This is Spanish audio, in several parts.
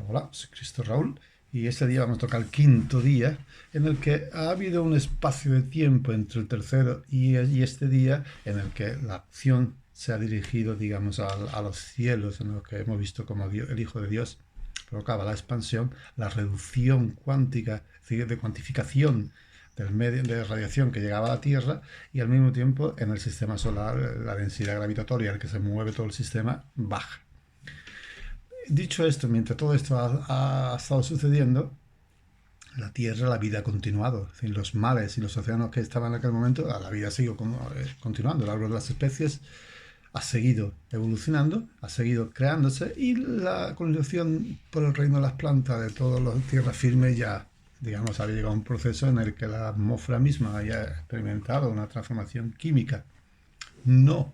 Hola, soy Cristo Raúl y este día vamos a tocar el quinto día en el que ha habido un espacio de tiempo entre el tercero y este día en el que la acción se ha dirigido, digamos, a los cielos, en los que hemos visto como el Hijo de Dios provocaba la expansión, la reducción cuántica, es decir, de cuantificación del medio de radiación que llegaba a la Tierra y al mismo tiempo en el sistema solar la densidad gravitatoria en la que se mueve todo el sistema baja. Dicho esto, mientras todo esto ha estado sucediendo, la Tierra, la vida ha continuado. Es decir, los mares y los océanos que estaban en aquel momento, la vida ha seguido continuando. El árbol de las especies ha seguido evolucionando, ha seguido creándose y la colonización por el reino de las plantas de todas las tierras firmes ya, digamos, había llegado a un proceso en el que la atmósfera misma haya experimentado una transformación química. No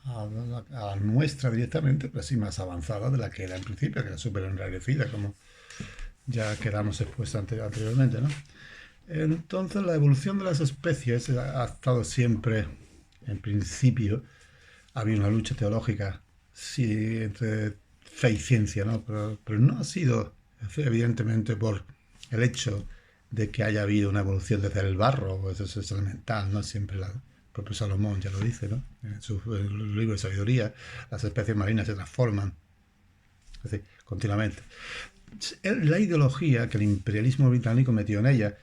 a nuestra directamente, pero sí más avanzada de la que era en principio, que era súper enrarecida, como ya quedamos expuestos anteriormente, ¿no? Entonces la evolución de las especies ha estado siempre, en principio, había una lucha teológica, sí, entre fe y ciencia, ¿no? Pero no ha sido, evidentemente, por el hecho de que haya habido una evolución desde el barro, pues eso es elemental, ¿no? Siempre el propio Salomón ya lo dice, ¿no? En su libro de sabiduría, las especies marinas se transforman, es decir, continuamente. La ideología que el imperialismo británico metió en ella,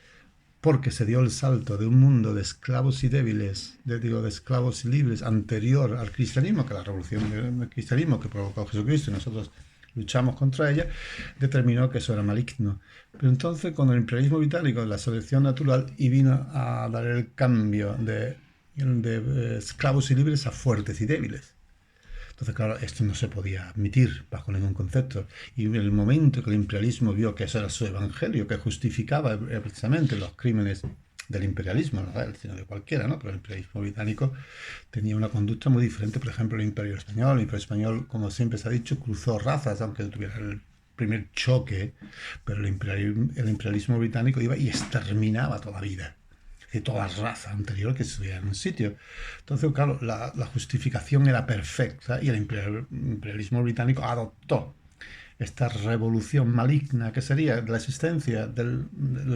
porque se dio el salto de un mundo de esclavos y débiles, de esclavos y libres, anterior al cristianismo, que la revolución del cristianismo que provocó Jesucristo y nosotros luchamos contra ella, determinó que eso era maligno. Pero entonces, con el imperialismo británico, la selección natural, y vino a dar el cambio de esclavos y libres a fuertes y débiles. Entonces, claro, esto no se podía admitir bajo ningún concepto. Y en el momento que el imperialismo vio que eso era su evangelio, que justificaba precisamente los crímenes del imperialismo, no sino de cualquiera, ¿no? Pero el imperialismo británico tenía una conducta muy diferente. Por ejemplo, el imperio español. El imperio español, como siempre se ha dicho, cruzó razas, aunque tuviera el primer choque, pero el imperialismo británico iba y exterminaba toda vida de toda raza anterior que estuviera en un sitio. Entonces, claro, la justificación era perfecta y el imperialismo británico adoptó esta revolución maligna que sería la existencia del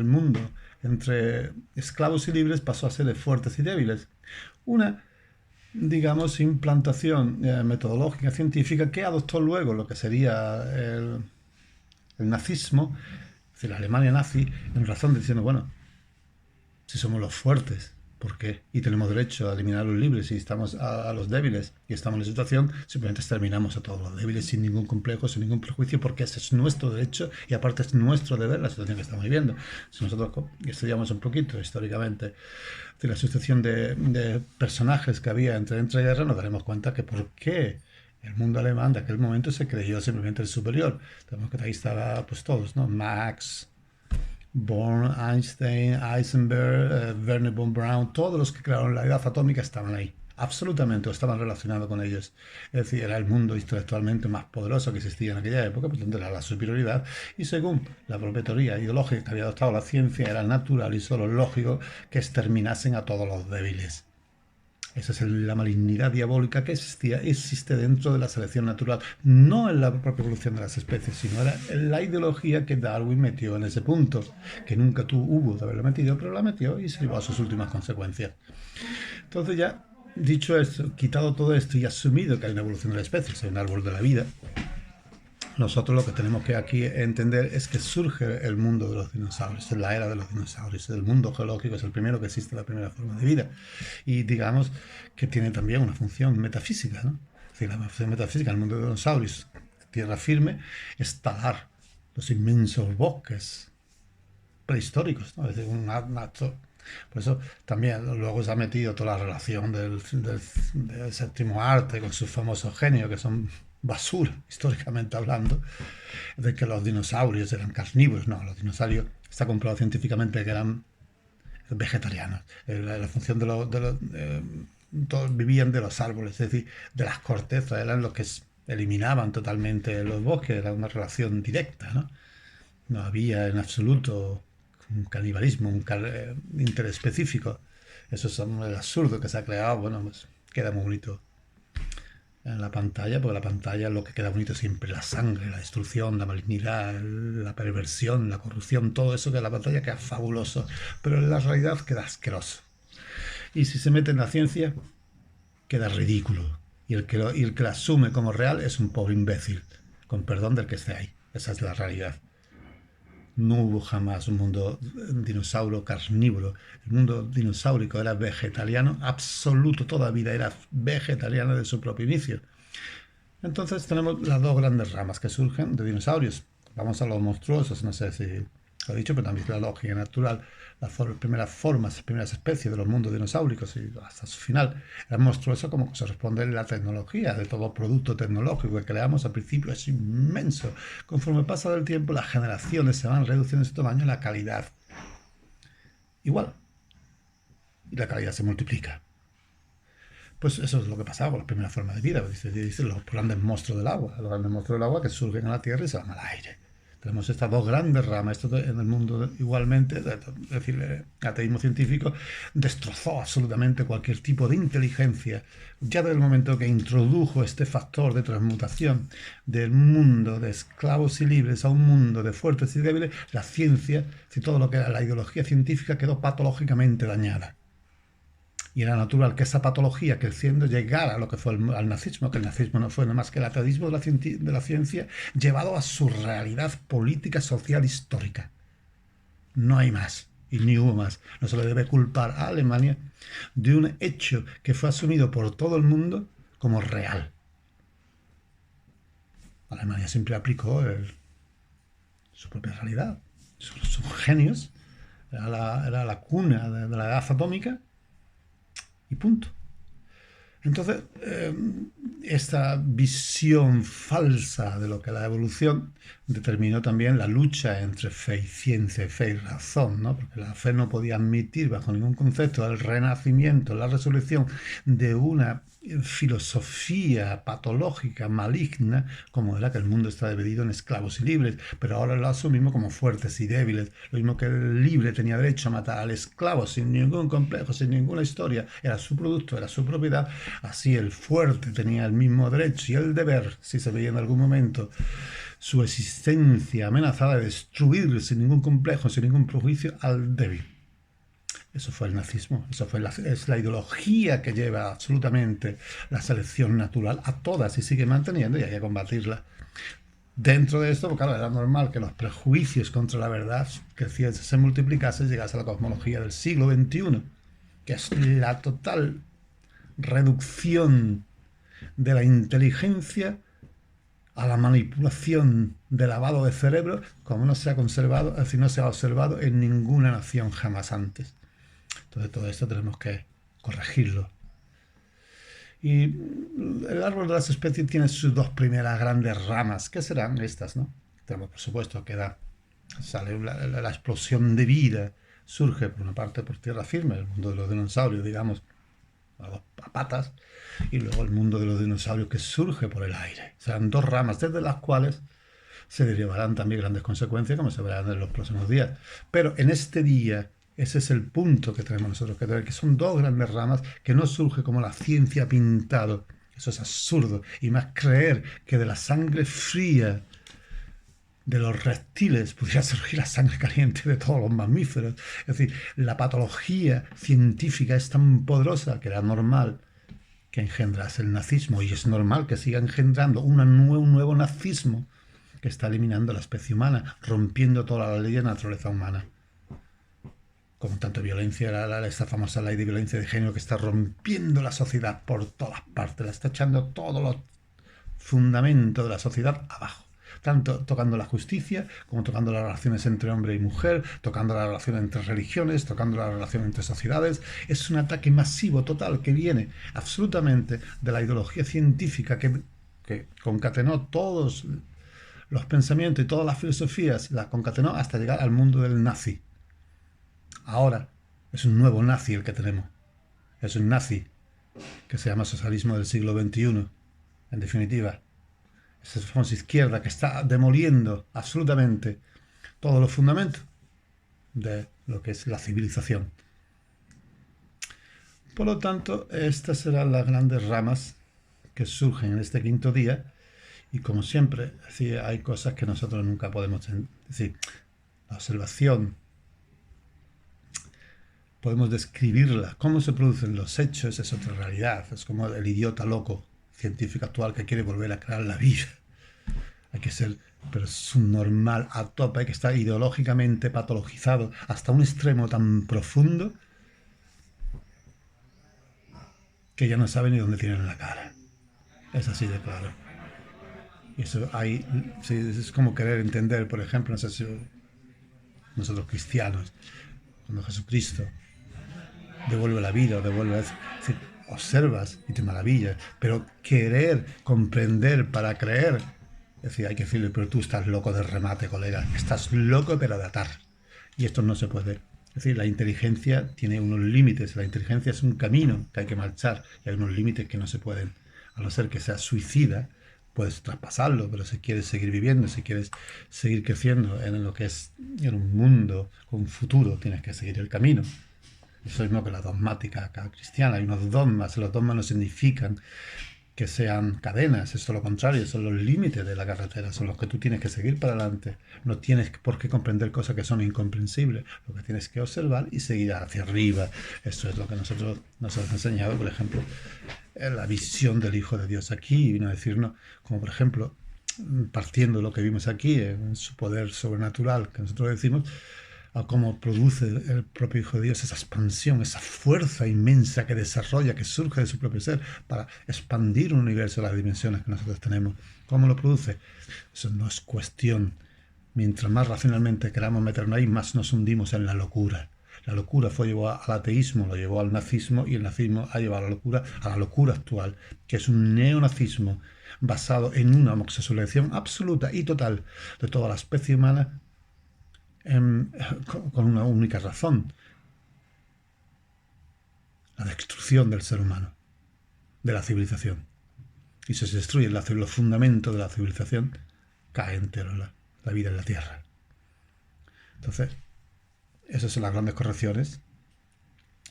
mundo entre esclavos y libres pasó a ser de fuertes y débiles. Una, digamos, implantación metodológica científica que adoptó luego lo que sería el nazismo, es decir, la Alemania nazi, en razón de diciendo, bueno, si somos los fuertes, ¿por qué? Y tenemos derecho a eliminar a los libres y estamos a los débiles y estamos en la situación, simplemente exterminamos a todos los débiles sin ningún complejo, sin ningún prejuicio, porque ese es nuestro derecho y aparte es nuestro deber la situación que estamos viviendo. Si nosotros estudiamos un poquito históricamente de la sucesión de personajes que había entre guerras, nos daremos cuenta que por qué el mundo alemán de aquel momento se creyó simplemente el superior. Tenemos que ahí estaba pues todos, ¿no? Max, Born, Einstein, Heisenberg, Werner von Braun, todos los que crearon la edad atómica estaban ahí. Absolutamente, o estaban relacionados con ellos. Es decir, era el mundo intelectualmente más poderoso que existía en aquella época, por tanto era la superioridad. Y según la propia teoría ideológica que había adoptado la ciencia, era natural y solo lógico que exterminasen a todos los débiles. Esa es la malignidad diabólica que existe dentro de la selección natural, no en la propia evolución de las especies, sino en la ideología que Darwin metió en ese punto, que nunca hubo de haberlo metido, pero la metió y se llevó a sus últimas consecuencias. Entonces ya, dicho esto, quitado todo esto y asumido que hay una evolución de la especie, hay un árbol de la vida, nosotros lo que tenemos que aquí entender es que surge el mundo de los dinosaurios, es la era de los dinosaurios, el mundo geológico es el primero que existe, la primera forma de vida. Y digamos que tiene también una función metafísica, ¿no? Es decir, la función metafísica del mundo de los dinosaurios, tierra firme, es talar los inmensos bosques prehistóricos, ¿no? Es decir, un acto. Por eso también luego se ha metido toda la relación del séptimo arte con sus famosos genios, que son basura, históricamente hablando, de que los dinosaurios eran carnívoros. No, los dinosaurios está comprobado científicamente que eran vegetarianos. La función todos vivían de los árboles, es decir, de las cortezas, eran los que eliminaban totalmente los bosques, era una relación directa, ¿no? No había en absoluto un canibalismo, un interespecífico. Eso es el absurdo que se ha creado, bueno, pues queda muy bonito en la pantalla, porque la pantalla lo que queda bonito siempre, la sangre, la destrucción, la malignidad, la perversión, la corrupción, todo eso que en la pantalla queda fabuloso, pero en la realidad queda asqueroso. Y si se mete en la ciencia, queda ridículo. Y el que la asume como real es un pobre imbécil, con perdón del que esté ahí. Esa es la realidad. No hubo jamás un mundo dinosaurio carnívoro. El mundo dinosaurico era vegetariano absoluto. Toda vida era vegetariana de su propio inicio. Entonces tenemos las dos grandes ramas que surgen de dinosaurios. Vamos a los monstruosos, no sé si lo he dicho, pero también la lógica natural, las primeras formas, las primeras especies de los mundos dinosauricos y hasta su final. El monstruoso como se responde en la tecnología, de todo producto tecnológico que creamos al principio es inmenso. Conforme pasa el tiempo, las generaciones se van reduciendo su tamaño y la calidad igual. Y la calidad se multiplica. Pues eso es lo que pasaba con las primeras formas de vida. Dicen los grandes monstruos del agua. Los grandes monstruos del agua que surgen en la Tierra y se van al aire. Tenemos estas dos grandes ramas. Esto en el mundo igualmente, es decir, el ateísmo científico destrozó absolutamente cualquier tipo de inteligencia. Ya desde el momento que introdujo este factor de transmutación del mundo de esclavos y libres a un mundo de fuertes y débiles, la ciencia, si todo lo que era la ideología científica quedó patológicamente dañada. Y era natural que esa patología creciendo llegara a lo que fue al nazismo, que el nazismo no fue nada más que el ateísmo de la ciencia llevado a su realidad política, social, histórica. No hay más, y ni hubo más. No se le debe culpar a Alemania de un hecho que fue asumido por todo el mundo como real. Alemania siempre aplicó su propia realidad. Son genios. Era la cuna de la edad atómica. Y punto. Entonces, esta visión falsa de lo que es la evolución determinó también la lucha entre fe y ciencia, fe y razón, ¿no? Porque la fe no podía admitir bajo ningún concepto el renacimiento, la resurrección de una filosofía patológica, maligna, como era que el mundo está dividido en esclavos y libres, pero ahora lo asumimos como fuertes y débiles. Lo mismo que el libre tenía derecho a matar al esclavo sin ningún complejo, sin ninguna historia, era su producto, era su propiedad, así el fuerte tenía el mismo derecho y el deber, si se veía en algún momento su existencia amenazada de destruir sin ningún complejo, sin ningún prejuicio al débil. Eso fue el nazismo, es la ideología que lleva absolutamente la selección natural a todas y sigue manteniendo y hay que combatirla. Dentro de esto, porque claro, era normal que los prejuicios contra la verdad creciesen, se multiplicasen, llegase a la cosmología del siglo XXI, que es la total reducción de la inteligencia a la manipulación de lavado de cerebro, como no se ha conservado, es decir, no se ha observado en ninguna nación jamás antes. Entonces todo esto tenemos que corregirlo. Y el árbol de las especies tiene sus dos primeras grandes ramas, que serán estas, ¿no? Tenemos, por supuesto, que sale la explosión de vida, surge por una parte por tierra firme, el mundo de los dinosaurios, digamos, a patas, y luego el mundo de los dinosaurios que surge por el aire. Serán dos ramas desde las cuales se derivarán también grandes consecuencias, como se verán en los próximos días. Pero en este día, ese es el punto que tenemos nosotros que ver, que son dos grandes ramas que no surge como la ciencia ha pintado. Eso es absurdo. Y más creer que de la sangre fría de los reptiles pudiera surgir la sangre caliente de todos los mamíferos. Es decir, la patología científica es tan poderosa que era normal que engendrase el nazismo y es normal que siga engendrando un nuevo nazismo que está eliminando la especie humana, rompiendo toda la ley de naturaleza humana. Con tanta violencia, esta famosa ley de violencia de género que está rompiendo la sociedad por todas partes, la está echando todos los fundamentos de la sociedad abajo. Tanto tocando la justicia, como tocando las relaciones entre hombre y mujer, tocando la relación entre religiones, tocando la relación entre sociedades. Es un ataque masivo, total, que viene absolutamente de la ideología científica que concatenó todos los pensamientos y todas las filosofías, las concatenó hasta llegar al mundo del nazi. Ahora es un nuevo nazi el que tenemos. Es un nazi que se llama socialismo del siglo XXI. En definitiva, esa famosa izquierda que está demoliendo absolutamente todos los fundamentos de lo que es la civilización. Por lo tanto, estas serán las grandes ramas que surgen en este quinto día. Y como siempre, sí, hay cosas que nosotros nunca podemos decir. La observación, podemos describirla. Cómo se producen los hechos es otra realidad. Es como el idiota loco científico actual que quiere volver a crear la vida. Hay que ser, pero es un normal a tope, hay que estar ideológicamente patologizado hasta un extremo tan profundo que ya no sabe ni dónde tienen la cara. Es así de claro. Y eso hay, sí, es como querer entender, por ejemplo, no sé si nosotros cristianos, cuando Jesucristo devuelve la vida o devuelve, es decir, observas y te maravillas, pero querer comprender para creer, es decir, hay que decirle, pero tú estás loco de remate, colega, estás loco pero de atar. Y esto no se puede. Es decir, la inteligencia tiene unos límites, la inteligencia es un camino que hay que marchar y hay unos límites que no se pueden, a no ser que seas suicida, puedes traspasarlo, pero si quieres seguir viviendo, si quieres seguir creciendo en lo que es en un mundo con un futuro, tienes que seguir el camino. Eso es lo que la dogmática cristiana, hay unos dogmas, los dogmas no significan que sean cadenas, es todo lo contrario, son los límites de la carretera, son los que tú tienes que seguir para adelante. No tienes por qué comprender cosas que son incomprensibles, lo que tienes que observar y seguir hacia arriba. Eso es lo que nosotros nos han enseñado, por ejemplo, en la visión del Hijo de Dios aquí, y vino a decirnos, como por ejemplo, partiendo de lo que vimos aquí, en su poder sobrenatural, que nosotros decimos, a cómo produce el propio Hijo de Dios esa expansión, esa fuerza inmensa que desarrolla, que surge de su propio ser para expandir un universo a las dimensiones que nosotros tenemos. ¿Cómo lo produce? Eso no es cuestión. Mientras más racionalmente queramos meternos ahí, más nos hundimos en la locura. La locura llevó al ateísmo, lo llevó al nazismo, y el nazismo ha llevado a la locura actual, que es un neonazismo basado en una homosexualización absoluta y total de toda la especie humana, con una única razón: la destrucción del ser humano, de la civilización. Y si se destruye los fundamentos de la civilización, cae entero la vida en la Tierra. Entonces, esas son las grandes correcciones.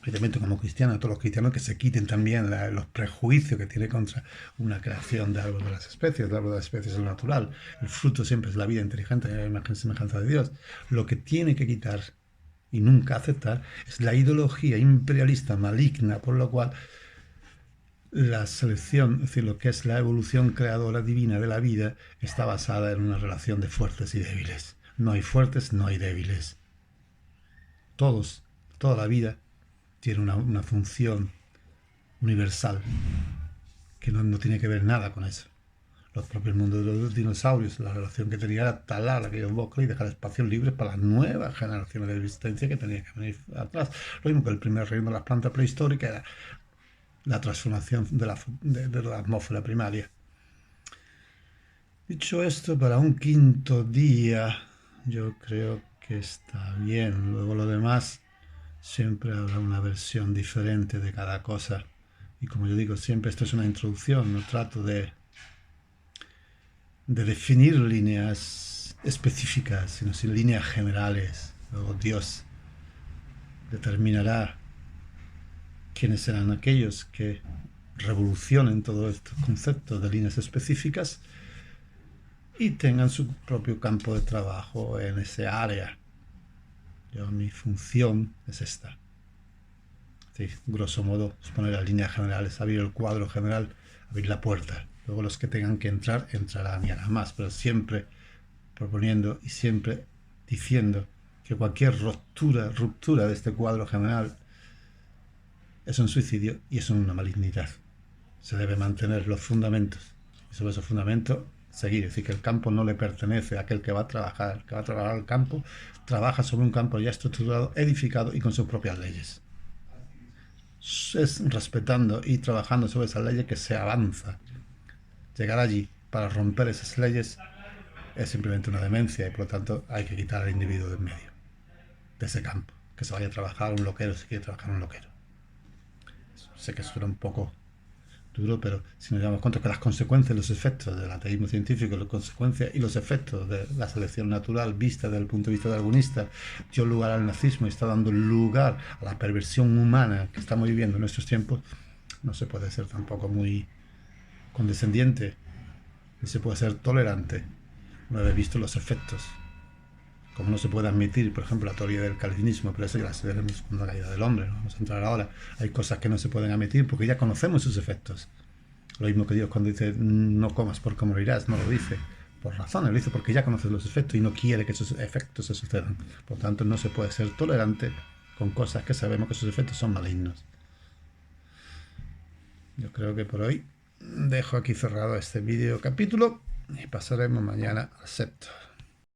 Evidentemente, como cristianos, todos los cristianos, que se quiten también los prejuicios que tiene contra una creación de árbol de las especies. El árbol de las especies es lo natural. El fruto siempre es la vida inteligente, la imagen y semejanza de Dios. Lo que tiene que quitar y nunca aceptar es la ideología imperialista maligna, por lo cual la selección, es decir, lo que es la evolución creadora divina de la vida, está basada en una relación de fuertes y débiles. No hay fuertes, no hay débiles. Todos, toda la vida tiene una función universal que no tiene que ver nada con eso. Los propios mundos de los dinosaurios, la relación que tenía era talar aquellos bosques y dejar espacios libres para las nuevas generaciones de existencia que tenían que venir atrás. Lo mismo que el primer reino de las plantas prehistóricas era la transformación de la atmósfera primaria. Dicho esto, para un quinto día, yo creo que está bien. Luego lo demás, siempre habrá una versión diferente de cada cosa. Y como yo digo, siempre esto es una introducción, no trato de definir líneas específicas, sino sin líneas generales. Luego Dios determinará quiénes serán aquellos que revolucionen todos estos conceptos de líneas específicas y tengan su propio campo de trabajo en ese área. Mi función es esta. Sí, grosso modo, es poner las líneas generales, abrir el cuadro general, abrir la puerta. Luego los que tengan que entrar, entrarán y harán más, pero siempre proponiendo y siempre diciendo que cualquier ruptura de este cuadro general es un suicidio y es una malignidad. Se debe mantener los fundamentos y sobre esos fundamentos seguir. Es decir, que el campo no le pertenece a aquel que va a trabajar. El que va a trabajar el campo trabaja sobre un campo ya estructurado, edificado y con sus propias leyes. Es respetando y trabajando sobre esas leyes que se avanza. Llegar allí para romper esas leyes es simplemente una demencia y por lo tanto hay que quitar al individuo del medio, de ese campo. Que se vaya a trabajar un loquero si quiere trabajar un loquero. Sé que suena un poco duro, pero si nos damos cuenta que las consecuencias, los efectos del ateísmo científico, las consecuencias y los efectos de la selección natural vista desde el punto de vista darwinista dio lugar al nazismo y está dando lugar a la perversión humana que estamos viviendo en nuestros tiempos, no se puede ser tampoco muy condescendiente, ni se puede ser tolerante una vez visto los efectos. Como no se puede admitir, por ejemplo, la teoría del calvinismo, pero eso ya la veremos con la caída del hombre, no vamos a entrar ahora. Hay cosas que no se pueden admitir porque ya conocemos sus efectos. Lo mismo que Dios cuando dice no comas porque morirás, no lo dice por razones, lo dice porque ya conoces los efectos y no quiere que esos efectos se sucedan. Por tanto, no se puede ser tolerante con cosas que sabemos que sus efectos son malignos. Yo creo que por hoy dejo aquí cerrado este vídeo capítulo y pasaremos mañana al sexto.